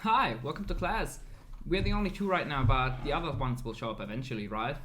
Hi, welcome to class. We're the only two right now, but the other ones will show up eventually, right?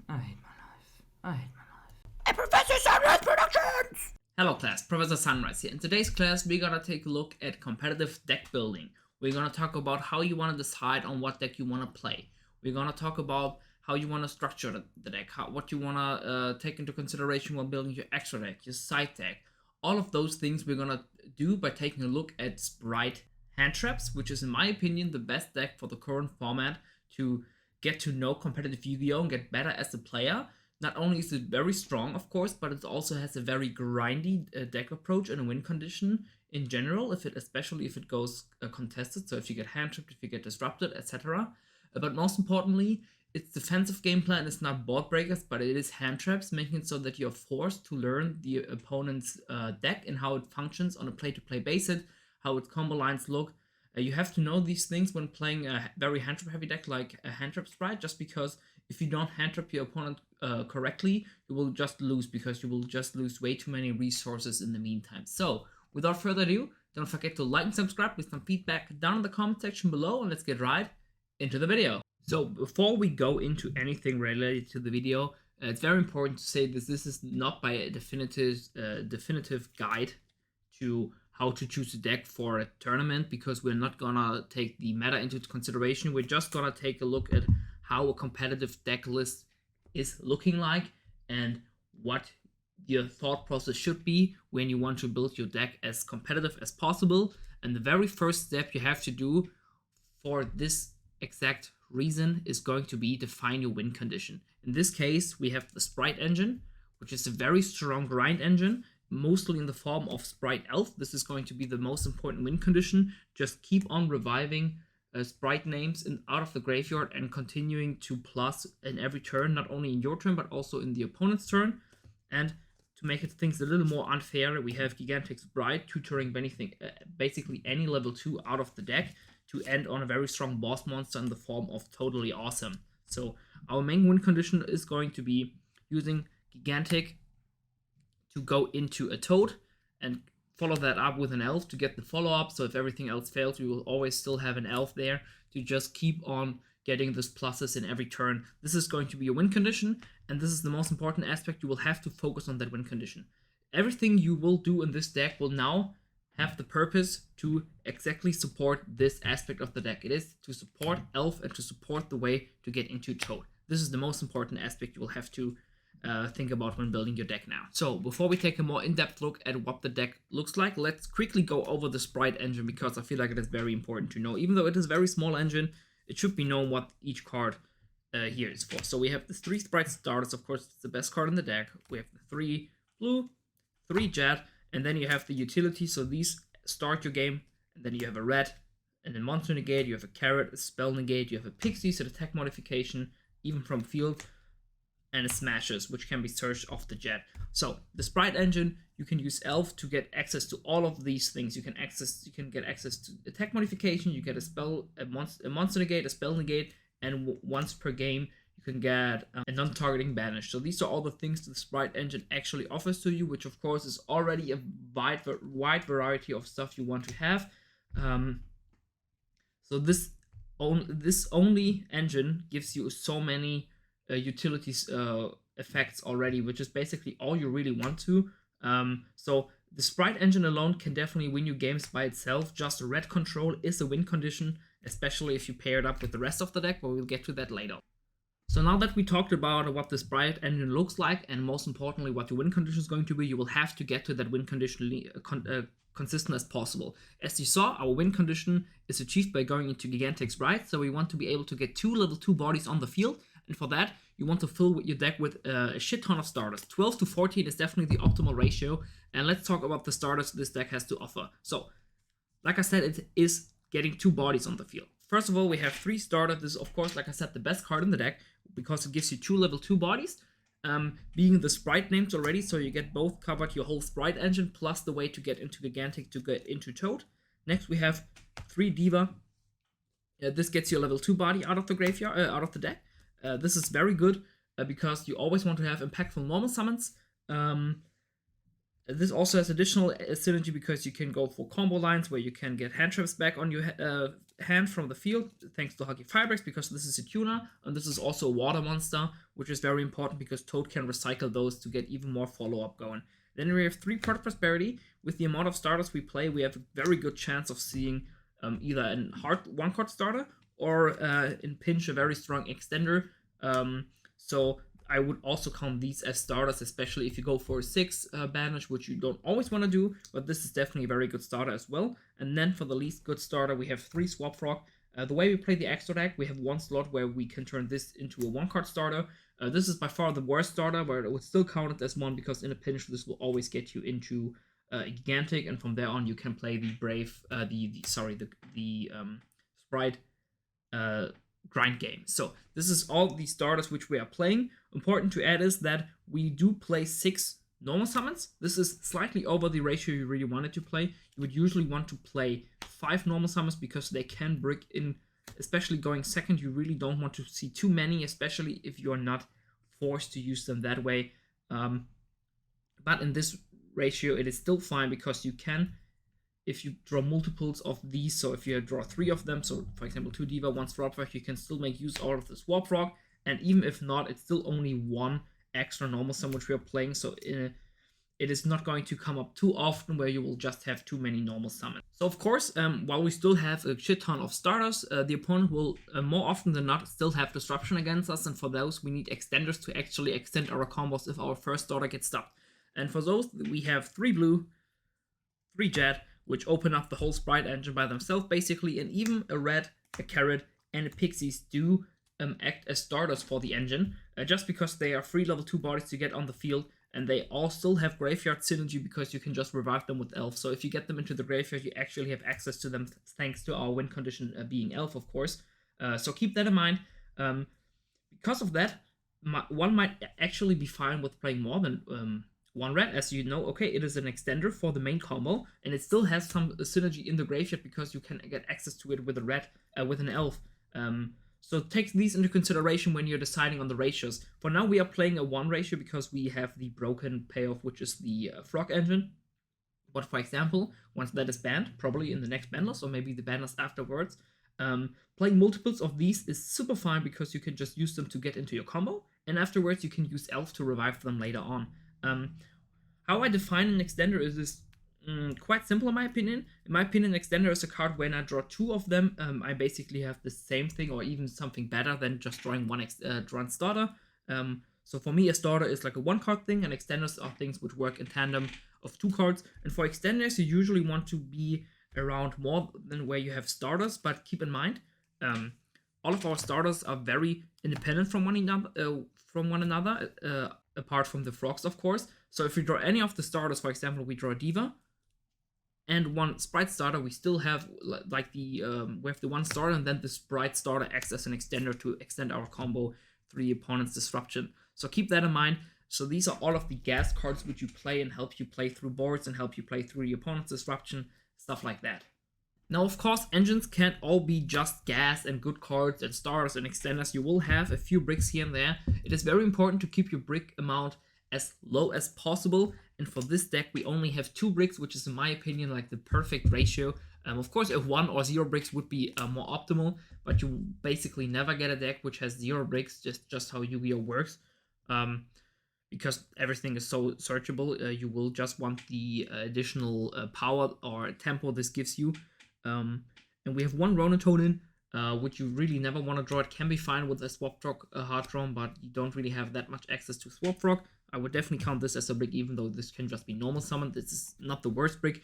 I hate my life. I hate my life. And Professor Sunreis Productions! Hello class, Professor Sunreis here. In today's class, we're gonna take a look at competitive deck building. We're gonna talk about how you wanna decide on what deck you wanna play. We're gonna talk about how you wanna structure the deck, what you wanna take into consideration when building your extra deck, your side deck. All of those things we're gonna do by taking a look at Spright Handtraps, which is in my opinion the best deck for the current format to get to know competitive Yu-Gi-Oh! And get better as a player. Not only is it very strong, of course, but it also has a very grindy deck approach and a win condition in general, especially if it goes contested. So if you get hand-tripped, if you get disrupted, etc. But most importantly, it's defensive gameplay and it's not board breakers, but it is hand traps, making it so that you're forced to learn the opponent's deck and how it functions on a play-to-play basis, how its combo lines look. You have to know these things when playing a very hand trap heavy deck like a hand trap Spright, just because if you don't hand trap your opponent correctly, you will just lose, because you will just lose way too many resources in the meantime. So without further ado, don't forget to like and subscribe with some feedback down in the comment section below, and let's get right into the video. So before we go into anything related to the video, it's very important to say this is not by a definitive guide to how to choose a deck for a tournament, because we're not gonna take the meta into consideration. We're just gonna take a look at how a competitive deck list is looking like and what your thought process should be when you want to build your deck as competitive as possible. And the very first step you have to do for this exact reason is going to be define your win condition. In this case, we have the Spright engine, which is a very strong grind engine, mostly in the form of Spright Elf. This is going to be the most important win condition. Just keep on reviving Spright names out of the graveyard and continuing to plus in every turn, not only in your turn, but also in the opponent's turn. And to make things a little more unfair, we have Gigantic Spright tutoring basically any level 2 out of the deck to end on a very strong boss monster in the form of Totally Awesome. So our main win condition is going to be using Gigantic to go into a Toad and follow that up with an Elf to get the follow-up. So if everything else fails, we will always still have an Elf there to just keep on getting these pluses in every turn. This is going to be a win condition, and this is the most important aspect. You will have to focus on that win condition. Everything you will do in this deck will now have the purpose to exactly support this aspect of the deck. It is to support Elf and to support the way to get into Toad. This is the most important aspect you will have to think about when building your deck now. So before we take a more in-depth look at what the deck looks like, let's quickly go over the Spright engine, because I feel like it is very important to know. Even though it is a very small engine, it should be known what each card here is for. So we have the 3 Spright starters. Of course, it's the best card in the deck. We have the 3 blue, 3 jet, and then you have the utility. So these start your game, and then you have a red, and then monster negate, you have a carrot, a spell negate, you have a pixie, so attack modification, even from field, and a smashes, which can be searched off the jet. So the Spright engine, you can use Elf to get access to all of these things. You can get access to attack modification, you get a monster negate, a spell negate, and once per game you can get a non-targeting banish. So these are all the things the Spright engine actually offers to you, which of course is already a wide variety of stuff you want to have. So this only engine gives you so many utilities effects already, which is basically all you really want to. So the Spright engine alone can definitely win you games by itself. Just red control is a win condition, especially if you pair it up with the rest of the deck, but we'll get to that later. So now that we talked about what the Spright engine looks like, and most importantly what your win condition is going to be, you will have to get to that win condition consistent as possible. As you saw, our win condition is achieved by going into Gigantic Spright, so we want to be able to get 2 level 2 bodies on the field, and for that, you want to fill your deck with a shit ton of starters. 12 to 14 is definitely the optimal ratio, and let's talk about the starters this deck has to offer. So, like I said, it is getting 2 bodies on the field. First of all, we have 3 starters. This is, of course, like I said, the best card in the deck, because it gives you 2 level 2 bodies, being the Spright names already, so you get both covered, your whole Spright engine, plus the way to get into Gigantic to get into Toad. Next, we have 3 Diva. This gets you a level 2 body out of the graveyard, out of the deck. This is very good because you always want to have impactful normal summons. This also has additional synergy because you can go for combo lines where you can get Handtraps back on your hand from the field thanks to Huggy Firebricks, because this is a tuner, and this is also a water monster, which is very important because Toad can recycle those to get even more follow-up going. Then we have 3 Product Prosperity. With the amount of starters we play, we have a very good chance of seeing either a hard 1-card starter or in pinch a very strong extender. So I would also count these as starters, especially if you go for a 6 bandage, which you don't always want to do, but this is definitely a very good starter as well. And then for the least good starter, we have 3 Swap Frog. The way we play the extra deck, we have 1 slot where we can turn this into a 1-card starter. This is by far the worst starter, but it would still count it as 1 because in a pinch this will always get you into a Gigantic, and from there on you can play the Brave, Spright grind game. So this is all the starters which we are playing. Important to add is that we do play 6 normal summons. This is slightly over the ratio you really wanted to play. You would usually want to play 5 normal summons because they can brick in, especially going second. You really don't want to see too many, especially if you're not forced to use them that way. But in this ratio it is still fine because you can, if you draw multiples of these, so if you draw 3 of them, so for example 2 Diva, 1 Swap Frog, you can still make use out of the Swap Frog, and even if not, it's still only 1 extra normal sum which we are playing, so it is not going to come up too often where you will just have too many normal summons. So of course, while we still have a shit ton of starters, the opponent will more often than not still have disruption against us, and for those we need extenders to actually extend our combos if our first starter gets stopped. And for those, we have 3 blue, 3 jet, which open up the whole Spright engine by themselves, basically, and even a red, a carrot, and a pixies do act as starters for the engine, just because they are free level 2 bodies to get on the field, and they all still have graveyard synergy because you can just revive them with elf. So if you get them into the graveyard, you actually have access to them thanks to our win condition being elf, of course. So keep that in mind. Because of that, one might actually be fine with playing more than 1 red, as you know. Okay, it is an extender for the main combo, and it still has some synergy in the graveyard because you can get access to it with a red, with an elf. So take these into consideration when you're deciding on the ratios. For now, we are playing a 1 ratio because we have the broken payoff, which is the frog engine. But for example, once that is banned, probably in the next banlist or maybe the banlist afterwards, playing multiples of these is super fine because you can just use them to get into your combo, and afterwards you can use elf to revive them later on. How I define an extender is quite simple in my opinion. In my opinion, extender is a card when I draw 2 of them, I basically have the same thing or even something better than just drawing one starter. So for me, a starter is like a 1-card thing, and extenders are things which work in tandem of 2 cards. And for extenders, you usually want to be around more than where you have starters, but keep in mind, all of our starters are very independent from one another, apart from the frogs, of course. So if we draw any of the starters, for example, we draw a Diva and 1 Spright starter, we still have like we have the 1 starter, and then the Spright starter acts as an extender to extend our combo through the opponent's disruption. So keep that in mind. So these are all of the gas cards which you play and help you play through boards and help you play through the opponent's disruption, stuff like that. Now, of course, engines can't all be just gas and good cards and starters and extenders. You will have a few bricks here and there. It is very important to keep your brick amount as low as possible. And for this deck, we only have 2 bricks, which is, in my opinion, like the perfect ratio. Of course, if 1 or 0 bricks would be more optimal, but you basically never get a deck which has 0 bricks, just how Yu-Gi-Oh works. Because everything is so searchable, you will just want the additional power or tempo this gives you. And we have 1 Ronatonin, which you really never want to draw. It can be fine with a Swap Frog hard draw, but you don't really have that much access to Swap Frog. I would definitely count this as a brick, even though this can just be normal summon. This is not the worst brick.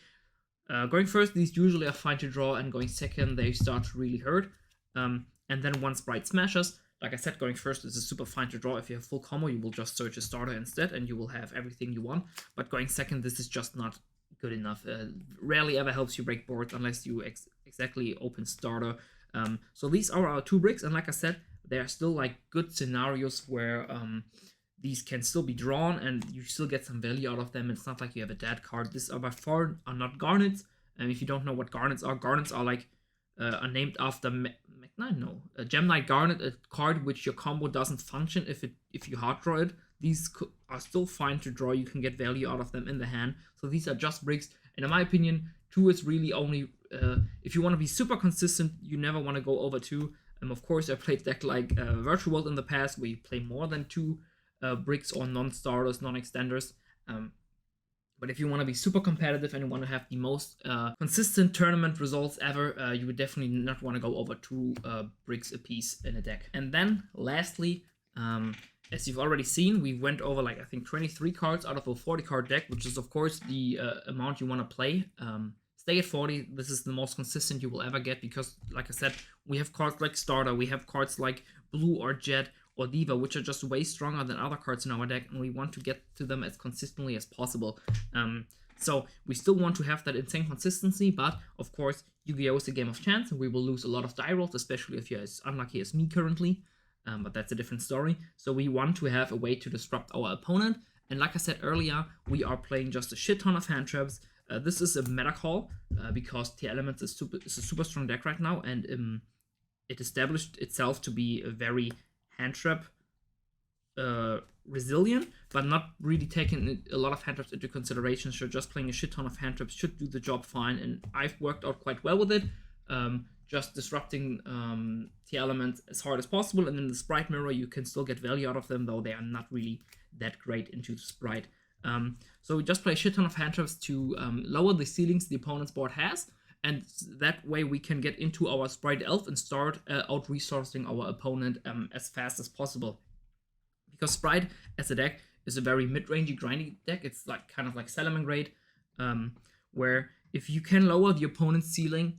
Going first, these usually are fine to draw, and going second, they start to really hurt. And then 1 Spright smashes. Like I said, going first is super fine to draw. If you have full combo, you will just search a starter instead, and you will have everything you want. But going second, this is just not good enough. Rarely ever helps you break boards unless you exactly open starter. So these are our 2 bricks, and like I said, there are still like good scenarios where these can still be drawn and you still get some value out of them. It's not like you have a dead card. These are by far not garnets. And if you don't know what garnets are like are named after Gem Knight Garnet, a card which your combo doesn't function if you hard draw it. these are still fine to draw. You can get value out of them in the hand. So these are just bricks. And in my opinion, 2 is really only, if you want to be super consistent, you never want to go over 2. Of course, I played deck like Virtual World in the past, where you play more than 2 bricks or non-starters, non-extenders. But if you want to be super competitive and you want to have the most consistent tournament results ever, you would definitely not want to go over 2 bricks a piece in a deck. And then lastly, as you've already seen, we went over like I think 23 cards out of a 40 card deck, which is of course the amount you want to play. Stay at 40. This is the most consistent you will ever get because, like I said, we have cards like Starter, we have cards like Blue or Jet or Diva, which are just way stronger than other cards in our deck, and we want to get to them as consistently as possible. So we still want to have that insane consistency, but of course, Yu-Gi-Oh! Is a game of chance, and we will lose a lot of die rolls, especially if you're as unlucky as me currently. But that's a different story. So we want to have a way to disrupt our opponent, and like I said earlier, we are playing just a shit ton of Handtraps. This is a meta call because the Elements is a super strong deck right now, and it established itself to be a very Handtrap resilient, but not really taking a lot of Handtraps into consideration. So just playing a shit ton of Handtraps should do the job fine, and I've worked out quite well with it. Just disrupting the Elements as hard as possible, and then the Spright mirror, you can still get value out of them, though they are not really that great into the Spright. So we just play a shit ton of Handtraps to lower the ceilings the opponent's board has, and that way we can get into our Spright Elf and start out-resourcing our opponent as fast as possible. Because Spright as a deck is a very mid-rangey, grindy deck. It's like kind of like Salamangreat, where if you can lower the opponent's ceiling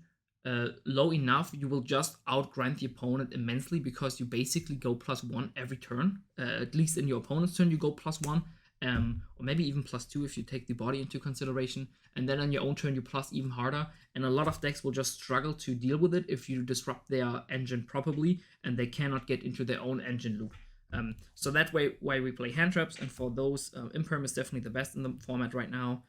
low enough, you will just outgrind the opponent immensely because you basically go +1 every turn. At least in your opponent's turn, you go +1. Or maybe even +2 if you take the body into consideration, and then on your own turn you plus even harder, and a lot of decks will just struggle to deal with it if you disrupt their engine properly and they cannot get into their own engine loop. So that way why we play Handtraps, and for those, Imperm is definitely the best in the format right now,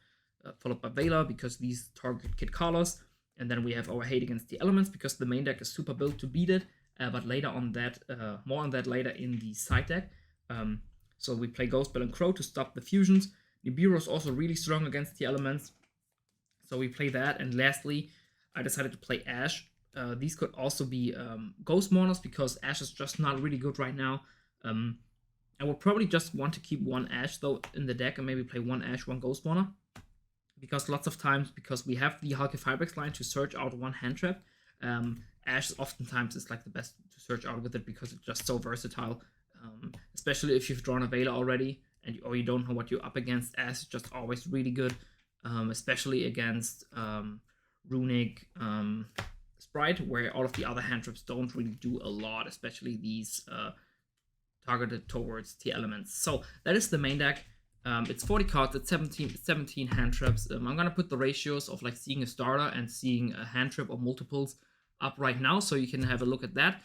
followed by Vela because these target Kid Carlos, and then we have our Hate Against the Elements because the main deck is super built to beat it, but later on that, more on that later in the side deck. So we play Ghostbell and Crow to stop the fusions. Nibiru is also really strong against the Elements, so we play that. And lastly, I decided to play Ash. These could also be Ghost Mourners because Ash is just not really good right now. I will probably just want to keep 1 Ash though in the deck and maybe play 1 Ash, 1 Ghost Mourner. Because lots of times, because we have the Hulky Fibrex line to search out 1 Handtrap, Ash oftentimes is like the best to search out with it because it's just so versatile. Especially if you've drawn a Vela already or you don't know what you're up against. Ash is just always really good, especially against Runic Spright, where all of the other Handtraps don't really do a lot, especially these targeted towards the Elements. So that is the main deck. It's 40 cards, it's 17 Handtraps. I'm gonna put the ratios of like seeing a starter and seeing a Handtrap or multiples up right now, so you can have a look at that.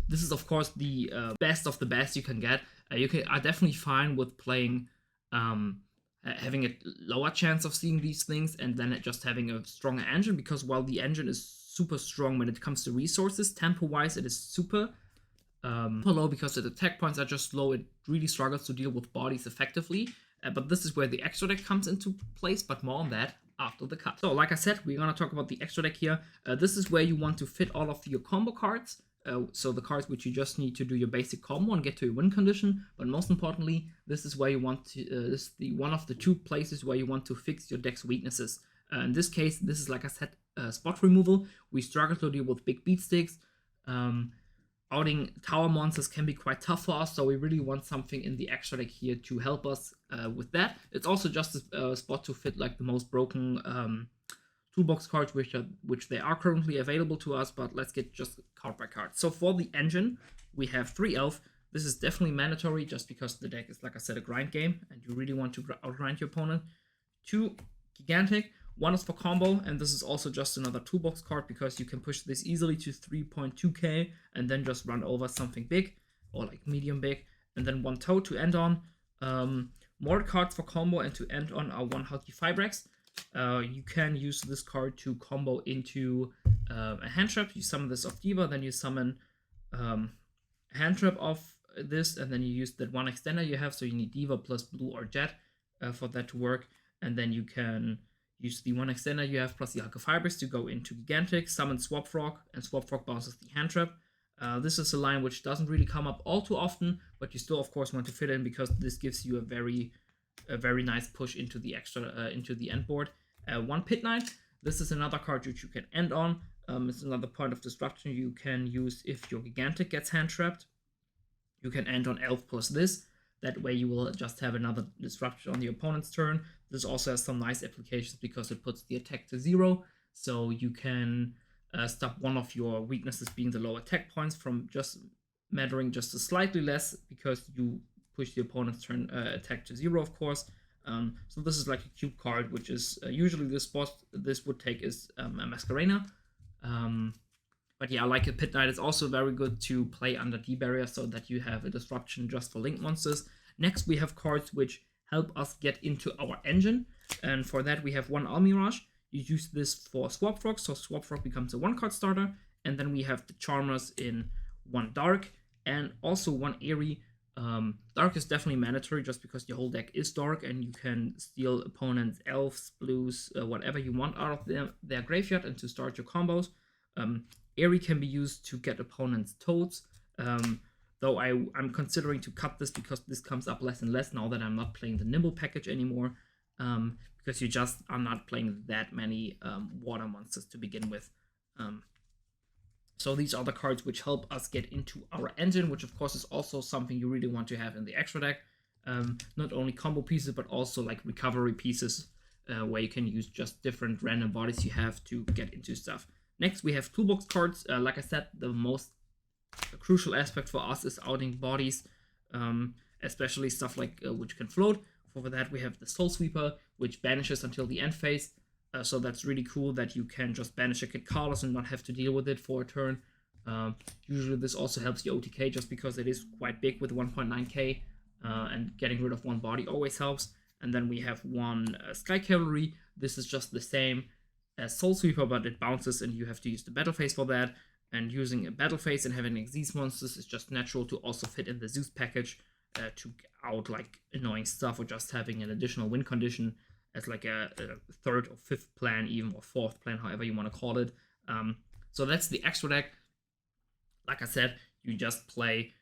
This is of course the best of the best you can get. You are definitely fine with playing, having a lower chance of seeing these things and then just having a stronger engine, because while the engine is super strong when it comes to resources, tempo wise it is super low because the attack points are just low. It really struggles to deal with bodies effectively, but this is where the extra deck comes into place, but more on that after the cut. So like I said, we're gonna talk about the extra deck here. This is where you want to fit all of your combo cards. So the cards which you just need to do your basic combo and get to your win condition, but most importantly, this is where you want to, this is one of the 2 places where you want to fix your deck's weaknesses. In this case, this is, like I said, spot removal. We struggle to deal with big beat sticks. Outing tower monsters can be quite tough for us, so we really want something in the extra deck here to help us with that. It's also just a spot to fit like the most broken toolbox cards, which they are currently available to us, but let's get just card by card. So for the engine, we have 3 Elf. This is definitely mandatory just because the deck is, like I said, a grind game, and you really want to outgrind your opponent. 2 Gigantic. 1 is for combo, and this is also just another toolbox card because you can push this easily to 3.2k and then just run over something big or like medium big. And then 1 Toad to end on. More cards for combo and to end on are 1 Hulky Fibrex. You can use this card to combo into a Handtrap. You summon this off Diva, then you summon a Handtrap off this, and then you use that one extender you have, so you need Diva plus Blue or Jet for that to work, and then you can use the one extender you have plus the Alka Fibers to go into Gigantic, summon Swap Frog, and Swap Frog bounces the Handtrap. This is a line which doesn't really come up all too often, but you still of course want to fit in because this gives you a very nice push into the into the end board. One Pit Knight. This is another card which you can end on. It's another point of destruction you can use if your Gigantic gets hand trapped. You can end on Elf plus this. That way you will just have another disruption on the opponent's turn. This also has some nice applications because it puts the attack to 0. So you can stop one of your weaknesses being the low attack points from just mattering just a slightly less because you push the opponent's turn attack to 0, of course. So this is like a cube card, which is usually the spot this would take is a Masquerena. But yeah, like a Pit Knight is also very good to play under D-Barrier so that you have a disruption just for link monsters. Next, we have cards which help us get into our engine. And for that, we have one Almirage. You use this for Swap Frog, so Swap Frog becomes a 1-card starter. And then we have the Charmers in 1 Dark and also 1 Eerie. Dark is definitely mandatory just because your whole deck is dark and you can steal opponents' elves, blues, whatever you want out of their graveyard and to start your combos. Eerie can be used to get opponents' toads, though I'm considering to cut this because this comes up less and less now that I'm not playing the Nimble package anymore, because you just are not playing that many water monsters to begin with. So these are the cards which help us get into our engine, which of course is also something you really want to have in the extra deck. Not only combo pieces, but also like recovery pieces, where you can use just different random bodies you have to get into stuff. Next, we have toolbox cards. Like I said, the most crucial aspect for us is outing bodies, especially stuff like which can float. For that, we have the Soul Sweeper, which banishes until the end phase. So that's really cool that you can just banish a Kid Carlos and not have to deal with it for a turn. Usually this also helps your OTK just because it is quite big with 1.9k, and getting rid of one body always helps. And then we have one Sky Cavalry. This is just the same as Soul Sweeper, but it bounces and you have to use the battle phase for that. And using a battle phase and having Xyz monsters is just natural to also fit in the Zeus package to out like annoying stuff, or just having an additional win condition as like a third or fifth plan, even, or fourth plan, however you want to call it. So that's the extra deck. Like I said, you just play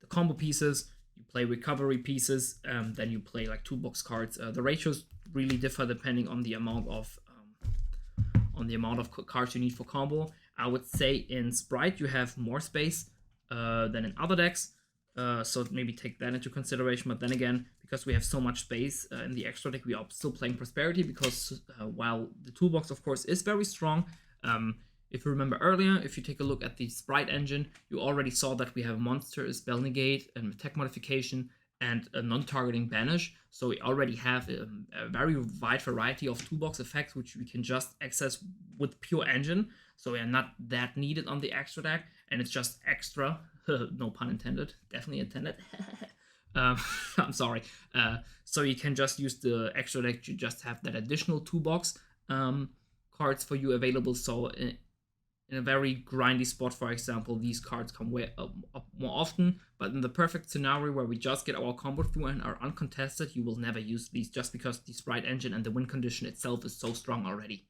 the combo pieces, you play recovery pieces, then you play like toolbox cards. The ratios really differ depending on the amount of cards you need for combo. I would say in Spright you have more space than in other decks, so maybe take that into consideration. But then again, because we have so much space in the extra deck, we are still playing Prosperity because while the toolbox of course is very strong, if you remember earlier, if you take a look at the Spright engine, you already saw that we have monster, a spell negate, an attack modification, and a non-targeting banish. So we already have a very wide variety of toolbox effects which we can just access with pure engine. So we are not that needed on the extra deck, and it's just extra. No pun intended, definitely intended. I'm sorry. So you can just use the extra deck to just have that additional toolbox cards for you available. So in a very grindy spot, for example, these cards come way up more often. But in the perfect scenario where we just get our combo through and are uncontested, you will never use these just because the Spright engine and the win condition itself is so strong already.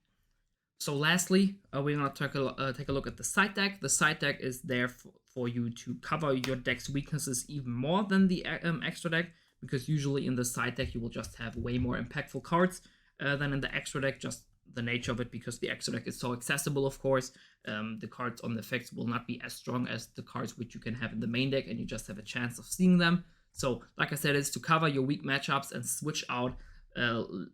So lastly, we're going to take a look at the side deck. The side deck is there for you to cover your deck's weaknesses even more than the extra deck, because usually in the side deck you will just have way more impactful cards than in the extra deck, just the nature of it, because the extra deck is so accessible, of course. The cards on the effects will not be as strong as the cards which you can have in the main deck, and you just have a chance of seeing them. So, like I said, it's to cover your weak matchups and switch out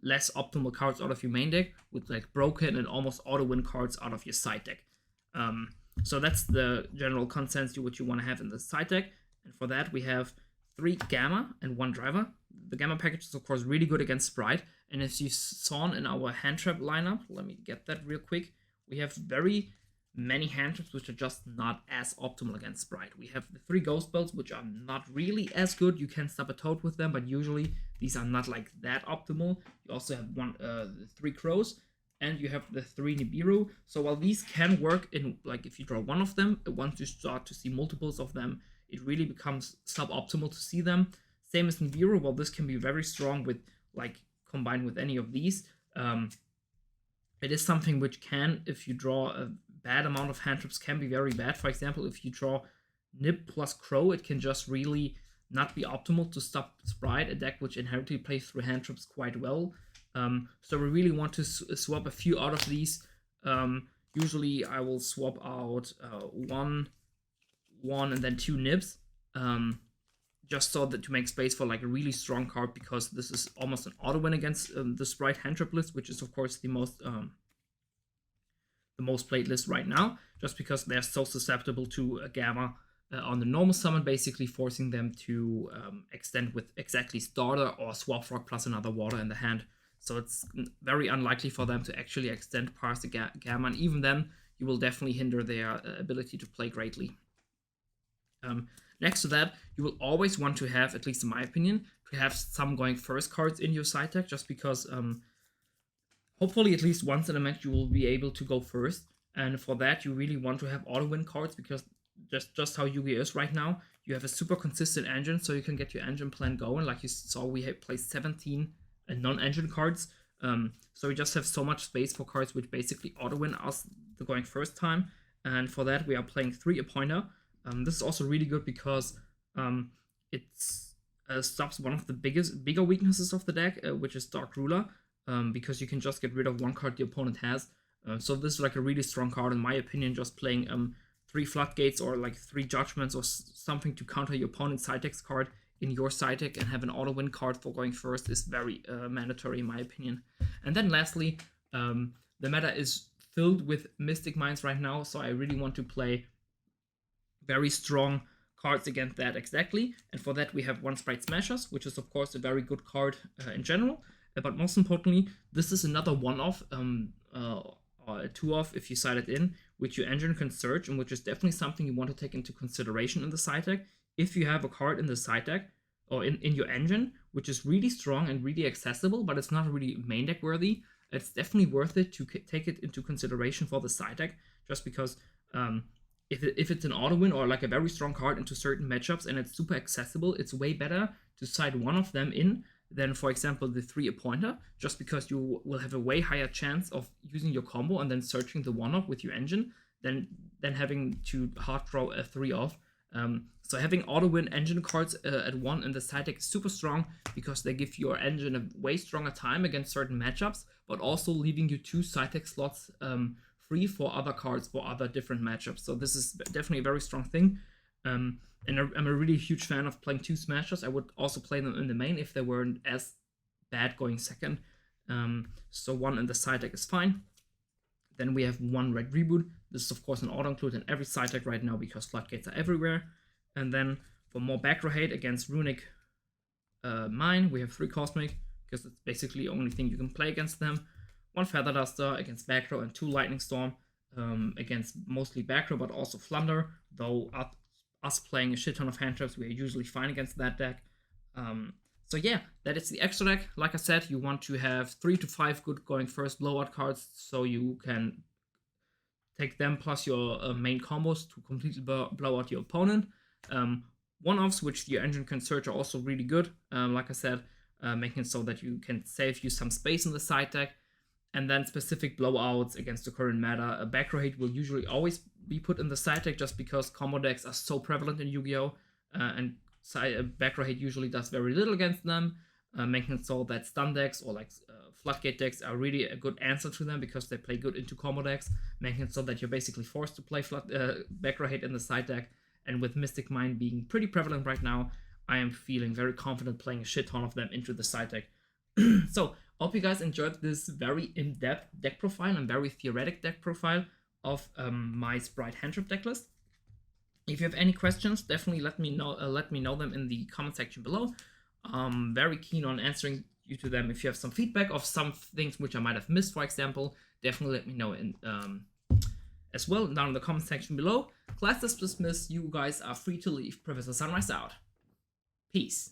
less optimal cards out of your main deck with like broken and almost auto-win cards out of your side deck. So that's the general consensus which you want to have in the side deck. And for that, we have 3 Gamma and 1 Driver. The Gamma package is, of course, really good against Spright. And as you saw in our Handtrap lineup, let me get that real quick, we have very many Handtraps which are just not as optimal against Spright. We have the 3 Ghost Bells, which are not really as good. You can stop a Toad with them, but usually these are not like that optimal. You also have the 3 Crows, and you have the 3 Nibiru. So while these can work in, like, if you draw one of them, once you start to see multiples of them, it really becomes suboptimal to see them. Same as in Vero, while this can be very strong with, like, combined with any of these. It is something which can, if you draw a bad amount of hand traps, can be very bad. For example, if you draw Nib plus Crow, it can just really not be optimal to stop Spright, a deck which inherently plays through hand traps quite well. So we really want to swap a few out of these. Usually I will swap out 1, and then 2 Nibs. Just so that to make space for like a really strong card, because this is almost an auto win against the Spright hand trap list, which is of course the most played list right now, just because they're so susceptible to a Gamma on the normal summon, basically forcing them to extend with exactly Starter or Swap Frog plus another water in the hand. So it's very unlikely for them to actually extend past the Gamma, and even then you will definitely hinder their ability to play greatly. Next to that, you will always want to have, at least in my opinion, to have some going first cards in your side deck, just because hopefully at least once in a match you will be able to go first. And for that, you really want to have auto-win cards, because just how Yu-Gi-Oh is right now, you have a super consistent engine, so you can get your engine plan going. Like you saw, we have placed 17 non-engine cards, so we just have so much space for cards which basically auto-win us the going first time. And for that, we are playing 3 Appointer. This is also really good because it stops one of the bigger weaknesses of the deck, which is Dark Ruler, because you can just get rid of one card the opponent has. So this is like a really strong card in my opinion. Just playing 3 Floodgates or like 3 Judgments or something to counter your opponent's side deck's card in your side deck and have an auto win card for going first is very mandatory in my opinion. And then lastly, the meta is filled with Mystic Minds right now, so I really want to play very strong cards against that exactly. And for that we have 1 Spright Smashers, which is of course a very good card in general. But most importantly, this is another 1-off, or a 2-off if you side it in, which your engine can search, and which is definitely something you want to take into consideration in the side deck. If you have a card in the side deck, or in your engine, which is really strong and really accessible, but it's not really main deck worthy, it's definitely worth it to take it into consideration for the side deck, just because if it's an auto win or like a very strong card into certain matchups and it's super accessible, it's way better to side one of them in than, for example, the 3 Appointer, just because you will have a way higher chance of using your combo and then searching the 1-off with your engine than having to hard draw a 3-off. So having auto win engine cards at 1 in the side deck is super strong, because they give your engine a way stronger time against certain matchups, but also leaving you 2 side deck slots free for other cards for other different matchups. So this is definitely a very strong thing. And I'm a really huge fan of playing 2 Smashers. I would also play them in the main if they weren't as bad going second. So 1 in the side deck is fine. Then we have 1 Red Reboot. This is of course an auto-include in every side deck right now, because Floodgates are everywhere. And then for more back row hate against Runic Mine, we have 3 Cosmic, because it's basically the only thing you can play against them. 1 Feather Duster against back row, and 2 Lightning Storm against mostly back row, but also Flunder. Though us playing a shit ton of hand traps, we are usually fine against that deck. So yeah, that is the extra deck. Like I said, you want to have 3 to 5 good going first blowout cards, so you can take them plus your main combos to completely blow out your opponent. 1-offs, which your engine can search, are also really good. Like I said, making it so that you can save you some space in the side deck. And then specific blowouts against the current meta. A back row hate will usually always be put in the side deck, just because combo decks are so prevalent in Yu-Gi-Oh! And back row hate usually does very little against them, making it so that stun decks or like Floodgate decks are really a good answer to them, because they play good into combo decks, making it so that you're basically forced to play back row hate in the side deck. And with Mystic Mind being pretty prevalent right now, I am feeling very confident playing a shit ton of them into the side deck. So, hope you guys enjoyed this very in-depth deck profile and very theoretic deck profile of my Spright Handtrap deck list. If you have any questions, definitely let me know them in the comment section below. I'm very keen on answering you to them. If you have some feedback of some things which I might have missed, for example, definitely let me know in as well down in the comment section below. Class is dismissed. You guys are free to leave. Professor Sunreis out. Peace.